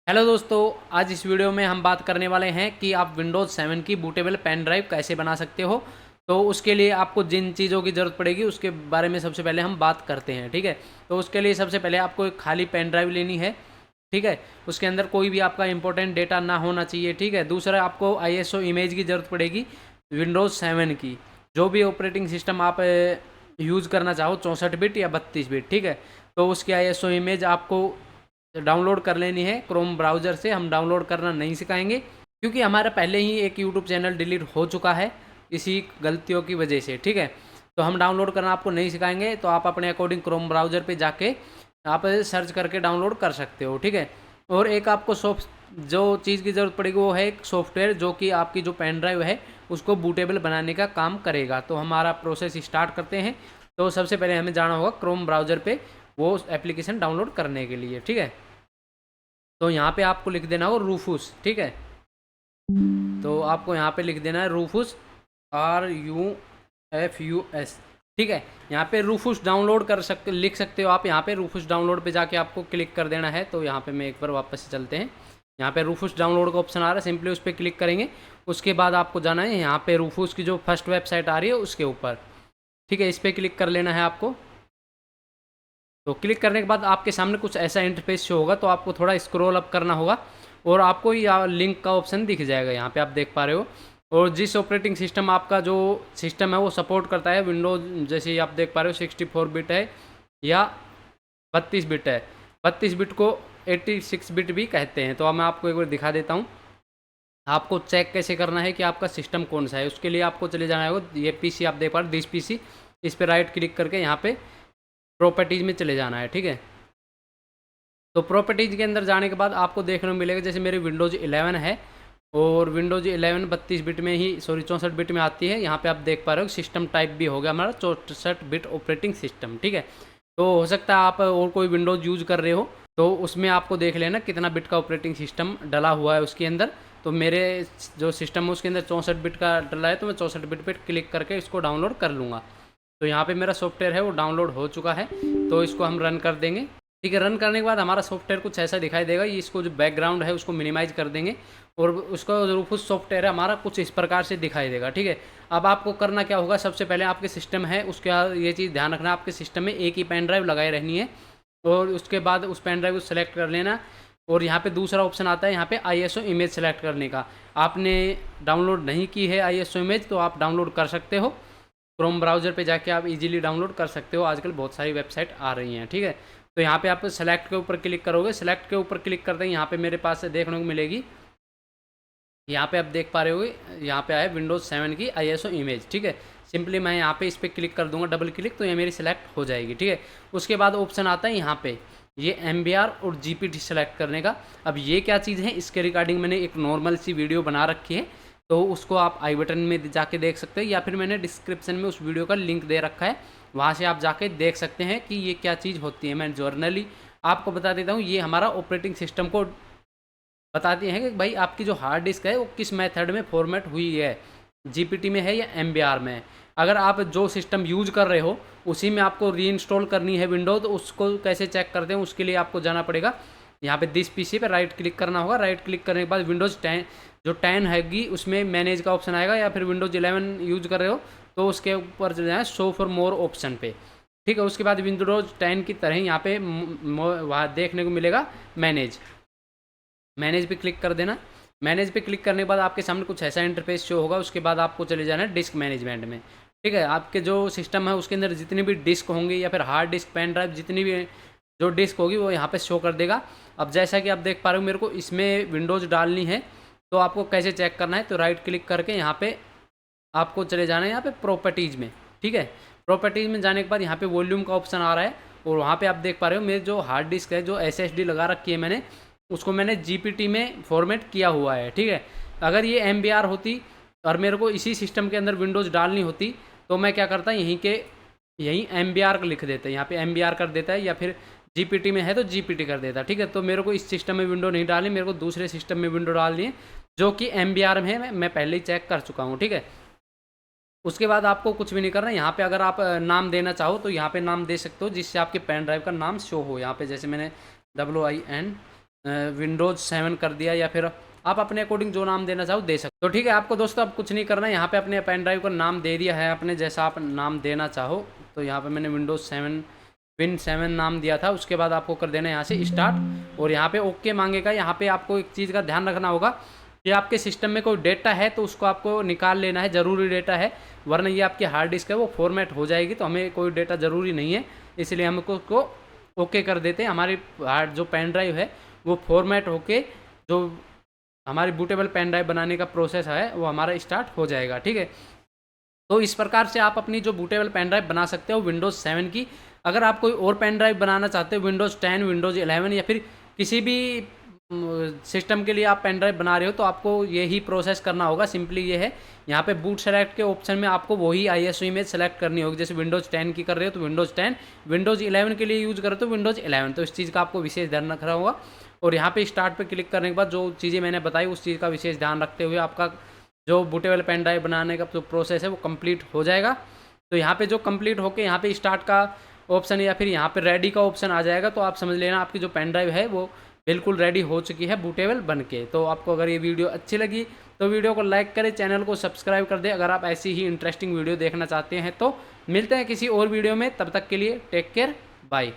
Hello दोस्तों, आज इस वीडियो में हम बात करने वाले हैं कि आप विंडोज़ 7 की बूटेबल पेन ड्राइव कैसे बना सकते हो। तो उसके लिए आपको जिन चीज़ों की ज़रूरत पड़ेगी उसके बारे में सबसे पहले हम बात करते हैं, ठीक है। तो उसके लिए सबसे पहले आपको एक खाली पेन ड्राइव लेनी है, ठीक है। उसके अंदर कोई भी आपका इंपॉर्टेंट डेटा ना होना चाहिए, ठीक है। दूसरा, आपको आईएसओ इमेज की ज़रूरत पड़ेगी विंडोज़ 7 की। जो भी ऑपरेटिंग सिस्टम आप यूज़ करना चाहो, 64 बिट या 32 बिट, ठीक है। तो उसकी आईएसओ इमेज आपको डाउनलोड कर लेनी है क्रोम ब्राउज़र से। हम डाउनलोड करना नहीं सिखाएंगे क्योंकि हमारा पहले ही एक यूट्यूब चैनल डिलीट हो चुका है इसी गलतियों की वजह से, ठीक है। तो हम डाउनलोड करना आपको नहीं सिखाएंगे, तो आप अपने अकॉर्डिंग क्रोम ब्राउज़र पे जाके आप सर्च करके डाउनलोड कर सकते हो, ठीक है। और एक आपको जो चीज़ की ज़रूरत पड़ेगी वो है एक सॉफ्टवेयर, जो कि आपकी जो पेन ड्राइव है उसको बूटेबल बनाने का काम करेगा। तो हमारा प्रोसेस स्टार्ट करते हैं। तो सबसे पहले हमें जाना होगा क्रोम ब्राउज़र पे वो एप्लीकेशन डाउनलोड करने के लिए, ठीक है। तो यहाँ पे आपको लिख देना हो रूफूस, ठीक है। तो आपको यहाँ पे लिख देना है रूफूस, RUFUS, ठीक है। यहाँ पे रूफूस डाउनलोड लिख सकते हो आप। यहाँ पे रूफूस डाउनलोड पे जाके आपको क्लिक कर देना है। तो यहाँ पे मैं एक बार वापस से चलते हैं। यहाँ पे रूफूस डाउनलोड का ऑप्शन आ रहा है, सिंपली उस पर क्लिक करेंगे। उसके बाद आपको जाना है यहाँ पे रूफूस की जो फर्स्ट वेबसाइट आ रही है उसके ऊपर, ठीक है। इस पर क्लिक कर लेना है आपको। तो क्लिक करने के बाद आपके सामने कुछ ऐसा इंटरफेस शो होगा, तो आपको थोड़ा स्क्रॉल अप करना होगा और आपको या लिंक का ऑप्शन दिख जाएगा, यहाँ पे आप देख पा रहे हो। और जिस ऑपरेटिंग सिस्टम आपका जो सिस्टम है वो सपोर्ट करता है विंडोज, जैसे आप देख पा रहे हो 64 बिट है या 32 बिट है। 32 बिट को 86 बिट भी कहते हैं। तो अब मैं आपको एक बार दिखा देता हूँ। आपको चेक कैसे करना है कि आपका सिस्टम कौन सा है। उसके लिए आपको चले जाना है, ये पीसी आप देख पा रहे हो, दिस पीसी। इस पर राइट क्लिक करके यहाँ पे प्रॉपर्टीज़ में चले जाना है, ठीक है। तो प्रॉपर्टीज़ के अंदर जाने के बाद आपको देखने को मिलेगा, जैसे मेरे विंडोज़ 11 है और विंडोज़ 11 32 बिट में ही, सॉरी 64 बिट में आती है। यहाँ पे आप देख पा रहे हो सिस्टम टाइप भी हो गया हमारा 64 बिट ऑपरेटिंग सिस्टम, ठीक है। तो हो सकता है आप और कोई विंडोज़ यूज़ कर रहे हो, तो उसमें आपको देख लेना कितना बिट का ऑपरेटिंग सिस्टम डला हुआ है उसके अंदर। तो मेरे जो सिस्टम है उसके अंदर 64 बिट का डला है, तो मैं 64 बिट पर क्लिक करके इसको डाउनलोड कर लूँगा। तो यहाँ पे मेरा सॉफ्टवेयर है वो डाउनलोड हो चुका है। तो इसको हम रन कर देंगे, ठीक है। रन करने के बाद हमारा सॉफ्टवेयर कुछ ऐसा दिखाई देगा। ये इसको जो बैकग्राउंड है उसको मिनिमाइज कर देंगे और उसका जो रूफूस सॉफ्टवेयर है हमारा कुछ इस प्रकार से दिखाई देगा, ठीक है। अब आपको करना क्या होगा, सबसे पहले आपके सिस्टम है उसके ये चीज़ ध्यान रखना, आपके सिस्टम में एक ही पेन ड्राइव लगाए रहनी है। और उसके बाद उस पेन ड्राइव को सेलेक्ट कर लेना। और यहाँ पे दूसरा ऑप्शन आता है यहाँ पे आईएसओ इमेज सेलेक्ट करने का। आपने डाउनलोड नहीं की है आईएसओ इमेज तो आप डाउनलोड कर सकते हो। क्रोम ब्राउज़र पे जाके आप इजीली डाउनलोड कर सकते हो, आजकल बहुत सारी वेबसाइट आ रही हैं, ठीक है। तो यहाँ पे आप सेलेक्ट के ऊपर क्लिक करोगे, सेलेक्ट के ऊपर क्लिक करते हैं यहाँ पे मेरे पास देखने को मिलेगी, यहाँ पे आप देख पा रहे होगे यहाँ पे आए विंडोज़ 7 की आईएसओ इमेज, ठीक है। सिंपली मैं यहाँ पे इस पर क्लिक कर दूंगा, डबल क्लिक, तो ये मेरी सेलेक्ट हो जाएगी, ठीक है। उसके बाद ऑप्शन आता है यहाँ पे ये MBR और GPT सेलेक्ट करने का। अब ये क्या चीज़ है, इसके रिगार्डिंग मैंने एक नॉर्मल सी वीडियो बना रखी है, तो उसको आप आई बटन में जाके देख सकते हैं, या फिर मैंने डिस्क्रिप्शन में उस वीडियो का लिंक दे रखा है, वहाँ से आप जाके देख सकते हैं कि ये क्या चीज़ होती है। मैं जर्नली आपको बता देता हूँ, ये हमारा ऑपरेटिंग सिस्टम को बताती हैं कि भाई आपकी जो हार्ड डिस्क है वो किस मेथड में फॉर्मेट हुई है, जीपीटी में है या एमबीआर में है। अगर आप जो सिस्टम यूज कर रहे हो उसी में आपको री इंस्टॉल करनी है विंडो, तो उसको कैसे चेक करते हैं, उसके लिए आपको जाना पड़ेगा यहाँ पे दिस पीसी पे राइट क्लिक करना होगा। राइट क्लिक करने के बाद विंडोज़ 10 जो 10 हैगी उसमें मैनेज का ऑप्शन आएगा, या फिर विंडोज़ 11 यूज कर रहे हो तो उसके ऊपर जो है शो फॉर मोर ऑप्शन पे, ठीक है। उसके बाद विंडोज़ 10 की तरह यहाँ पे वहाँ देखने को मिलेगा मैनेज, मैनेज पे क्लिक कर देना। मैनेज पे क्लिक करने के बाद आपके सामने कुछ ऐसा इंटरफेस शो होगा। उसके बाद आपको चले जाना है डिस्क मैनेजमेंट में, ठीक है। आपके जो सिस्टम है उसके अंदर जितनी भी डिस्क होंगी या फिर हार्ड डिस्क, पेन ड्राइव, जितनी भी जो डिस्क होगी वो यहाँ पे शो कर देगा। अब जैसा कि आप देख पा रहे हो मेरे को इसमें विंडोज़ डालनी है, तो आपको कैसे चेक करना है, तो राइट क्लिक करके यहाँ पे आपको चले जाना है यहाँ पे प्रॉपर्टीज़ में, ठीक है। प्रॉपर्टीज़ में जाने के बाद यहाँ पे वॉल्यूम का ऑप्शन आ रहा है, और वहाँ पे आप देख पा रहे हो मेरे जो हार्ड डिस्क है, जो SSD लगा रखी है मैंने, उसको मैंने जीपीटी में फॉर्मेट किया हुआ है, ठीक है। अगर ये एमबीआर होती और मेरे को इसी सिस्टम के अंदर विंडोज़ डालनी होती तो मैं क्या करता, यहीं एमबीआर लिख देता, यहाँ पे एमबीआर कर देता है, या फिर जीपीटी में है तो जीपीटी कर देता, ठीक है। तो मेरे को इस सिस्टम में विंडो नहीं डालनी, मेरे को दूसरे सिस्टम में विंडो डालनी है जो कि एमबीआर में है, मैं पहले ही चेक कर चुका हूँ, ठीक है। उसके बाद आपको कुछ भी नहीं करना। यहाँ पे अगर आप नाम देना चाहो तो यहाँ पे नाम दे सकते हो, जिससे आपके पेन ड्राइव का नाम शो हो। यहाँ पे जैसे मैंने WIN विंडोज़ 7 कर दिया, या फिर आप अपने अकॉर्डिंग जो नाम देना चाहो दे सकते हो। तो ठीक है, आपको दोस्तों अब कुछ नहीं करना है, यहाँ पे अपने पेन ड्राइव का नाम दे दिया है आपने, जैसा आप नाम देना चाहो। तो यहाँ पे मैंने विंडोज़ 7 विन 7 नाम दिया था। उसके बाद आपको कर देना है यहाँ से स्टार्ट, और यहाँ पे ओके मांगेगा। यहाँ पे आपको एक चीज़ का ध्यान रखना होगा कि आपके सिस्टम में कोई डेटा है तो उसको आपको निकाल लेना है, ज़रूरी डेटा है, वरना ये आपकी हार्ड डिस्क है वो फॉर्मेट हो जाएगी। तो हमें कोई डेटा ज़रूरी नहीं है, इसलिए हमको उसको ओके कर देते हैं। हमारी हार्ड जो पेन ड्राइव है वो फॉर्मेट होके जो हमारी बूटेबल पेन ड्राइव बनाने का प्रोसेस है वो हमारा स्टार्ट हो जाएगा। ठीक है, तो इस प्रकार से आप अपनी जो बूटेबल पेन ड्राइव बना सकते हो विंडोज़ 7 की। अगर आप कोई और पेन ड्राइव बनाना चाहते हो विंडोज़ 10, विंडोज़ 11 या फिर किसी भी सिस्टम के लिए आप पेन ड्राइव बना रहे हो, तो आपको यही प्रोसेस करना होगा। सिंपली ये है, यहाँ पे बूट सेलेक्ट के ऑप्शन में आपको वही ISO इमेज सेलेक्ट करनी होगी। जैसे विंडोज़ 10 की कर रहे हो तो विंडोज़ 10, विंडोज़ 11 के लिए यूज़ करो तो विंडोज़ 11। तो इस चीज़ का आपको विशेष ध्यान रखना होगा। और यहाँ पे स्टार्ट पे क्लिक करने के बाद जो चीज़ें मैंने बताई उस चीज़ का विशेष ध्यान रखते हुए आपका जो बूटेबल पेन ड्राइव बनाने का जो प्रोसेस है वो कंप्लीट हो जाएगा। तो यहाँ पे जो कंप्लीट होके यहाँ पे स्टार्ट का ऑप्शन या फिर यहाँ पे रेडी का ऑप्शन आ जाएगा, तो आप समझ लेना आपकी जो पेन ड्राइव है वो बिल्कुल रेडी हो चुकी है बूटेबल बन के। तो आपको अगर ये वीडियो अच्छी लगी तो वीडियो को लाइक करें, चैनल को सब्सक्राइब कर दें। अगर आप ऐसी ही इंटरेस्टिंग वीडियो देखना चाहते हैं तो मिलते हैं किसी और वीडियो में, तब तक के लिए टेक केयर, बाय।